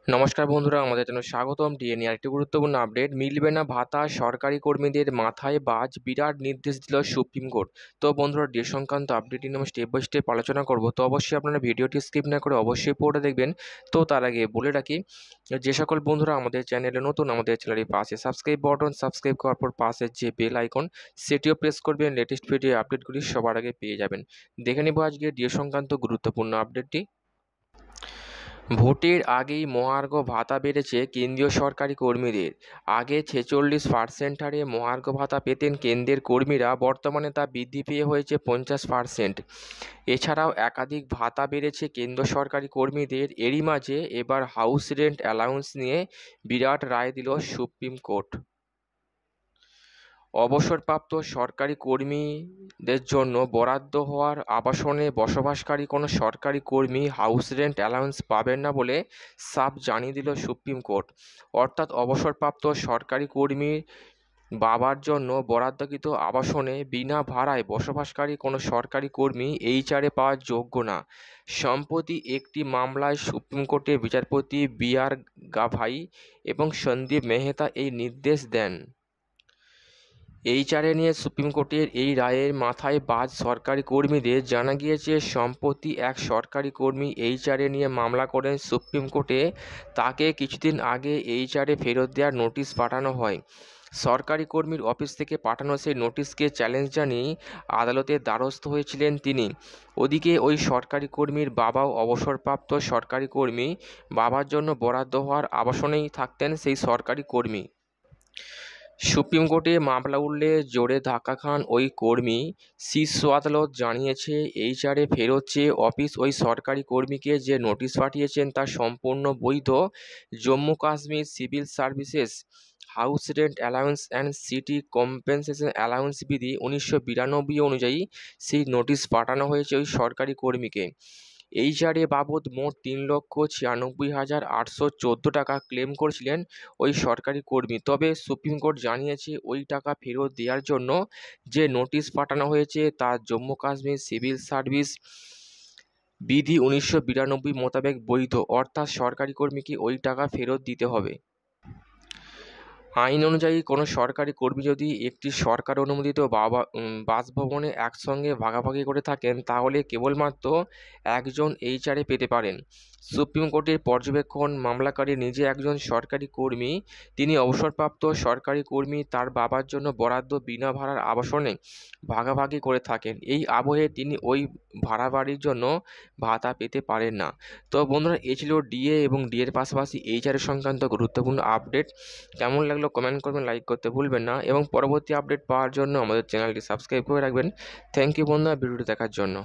নমস্কার বন্ধুরা, আমাদের জন্য স্বাগতম। ডিএ নিয়ে আরেকটি গুরুত্বপূর্ণ আপডেট। মিলবে না ভাতা, সরকারি কর্মীদের মাথায় বাজ, বিরাট নির্দেশ দিল সুপ্রিম কোর্ট। তো বন্ধুরা, ডিএ সংক্রান্ত আপডেটটি নিয়ে স্টেপ বাই স্টেপ আলোচনা করব। তো অবশ্যই আপনারা ভিডিওটি স্কিপ না করে অবশ্যই পুরোটা দেখবেন। তো তার আগে বলে রাখি, যে সকল বন্ধুরা আমাদের চ্যানেলে নতুন, আমাদের চ্যানেলের পাশে সাবস্ক্রাইব বাটন, সাবস্ক্রাইব করার পর পাশে যে বেল আইকন সেটিও প্রেস করবেন। লেটেস্ট ভিডিও আপডেটগুলি সবার আগে পেয়ে যাবেন। দেখে নেব আজকে ডিএ সংক্রান্ত গুরুত্বপূর্ণ আপডেটটি। ভোটের আগেই মহার্ঘ ভাতা বেড়েছে কেন্দ্রীয় সরকারি কর্মীদের। আগে 46% হারে মহার্ঘ ভাতা পেতেন কেন্দ্রের কর্মীরা, বর্তমানে তা বৃদ্ধি পেয়ে হয়েছে 50%। এছাড়াও একাধিক ভাতা বেড়েছে কেন্দ্র সরকারি কর্মীদের। এরই মাঝে এবার হাউস রেন্ট অ্যালাউন্স নিয়ে বিরাট রায় দিল সুপ্রিম কোর্ট। অবসরপ্রাপ্ত সরকারি কর্মীদের জন্য বরাদ্দ হওয়ার আবাসনে বসবাসকারী কোনো সরকারি কর্মী হাউস রেন্ট অ্যালাউন্স পাবেন না বলে সাফ জানিয়ে দিল সুপ্রিম কোর্ট। অর্থাৎ অবসরপ্রাপ্ত সরকারি কর্মী বাবার জন্য বরাদ্দকৃত আবাসনে বিনা ভাড়ায় বসবাসকারী কোনো সরকারি কর্মী এইচআরএ পাওয়ার যোগ্য না। সম্প্রতি একটি মামলায় সুপ্রিম কোর্টের বিচারপতি বি.আর. গাভাই এবং সন্দীপ মেহতা এই নির্দেশ দেন। এইচআরএ নিয়ে সুপ্রিম কোর্টের এই রায়ের মাথায় বাজ সরকারি কর্মীদের। জানা গিয়েছে, সম্প্রতি এক সরকারি কর্মী এইচআরএ নিয়ে মামলা করেন সুপ্রিম কোর্টে। তাকে কিছুদিন আগে এইচআরএ ফেরত দেওয়ার নোটিশ পাঠানো হয়। সরকারি কর্মীর অফিস থেকে পাঠানো সেই নোটিশকে চ্যালেঞ্জ জানিয়ে আদালতের দ্বারস্থ হয়েছিলেন তিনি। ওদিকে ওই সরকারি কর্মীর বাবাও অবসরপ্রাপ্ত সরকারি কর্মী। বাবার জন্য বরাদ্দ হওয়ার আবাসনেই থাকতেন সেই সরকারি কর্মী। সুপ্রিম কোর্টে মামলা উঠলে জোরে ধাক্কা খান ওই কর্মী। শীর্ষ আদালত জানিয়েছে, এইচআরএ ফেরত চেয়ে অফিস ওই সরকারি কর্মীকে যে নোটিশ পাঠিয়েছেন তা সম্পূর্ণ বৈধ। Jammu Kashmir civil services house rent allowance and city compensation allowance বিধি 1992 অনুযায়ী সেই নোটিশ পাঠানো হয়েছে ওই সরকারি কর্মীকে। এইচআরএ বাবদ মোট 3,96,814 টাকা ক্লেম করেছিলেন ওই সরকারি কর্মী। তবে সুপ্রিম কোর্ট জানিয়েছে, ওই টাকা ফেরত দেওয়ার জন্য যে নোটিশ পাঠানো হয়েছে তা জম্মু কাশ্মীর সিভিল সার্ভিস বিধি 1992 মোতাবেক বৈধ। অর্থাৎ সরকারি কর্মীকে ওই টাকা ফেরত দিতে হবে। আইন অনুযায়ী কোনো সরকারি কর্মী যদি একটি সরকার অনুমোদিত বাসভবনে একসঙ্গে ভাগাভাগি করে থাকেন, তাহলে কেবলমাত্র একজন এইচআরএ পেতে পারেন। সুপ্রিম কোর্টের পর্যবেক্ষণ, মামলাকারী নিজে একজন সরকারি কর্মী। তিনি অবসরপ্রাপ্ত সরকারি কর্মী। তার বাবার জন্য বরাদ্দ বিনা ভাড়ার আবাসনে ভাগাভাগি করে থাকেন। এই আবহে তিনি ওই ভাড়া বাড়ির জন্য ভাতা পেতে পারেন না। তো বন্ধুরা, এই ছিল ডিএ এবং ডিএর পাশাপাশি এইচআরএ সংক্রান্ত গুরুত্বপূর্ণ আপডেট। কেমন লাগলো কমেন্ট করবেন, লাইক করতে ভুলবেন না এবং পরবর্তী আপডেট পাওয়ার জন্য আমাদের চ্যানেলটি সাবস্ক্রাইব করে রাখবেন। থ্যাংক ইউ বন্ধুরা ভিডিওটি দেখার জন্য।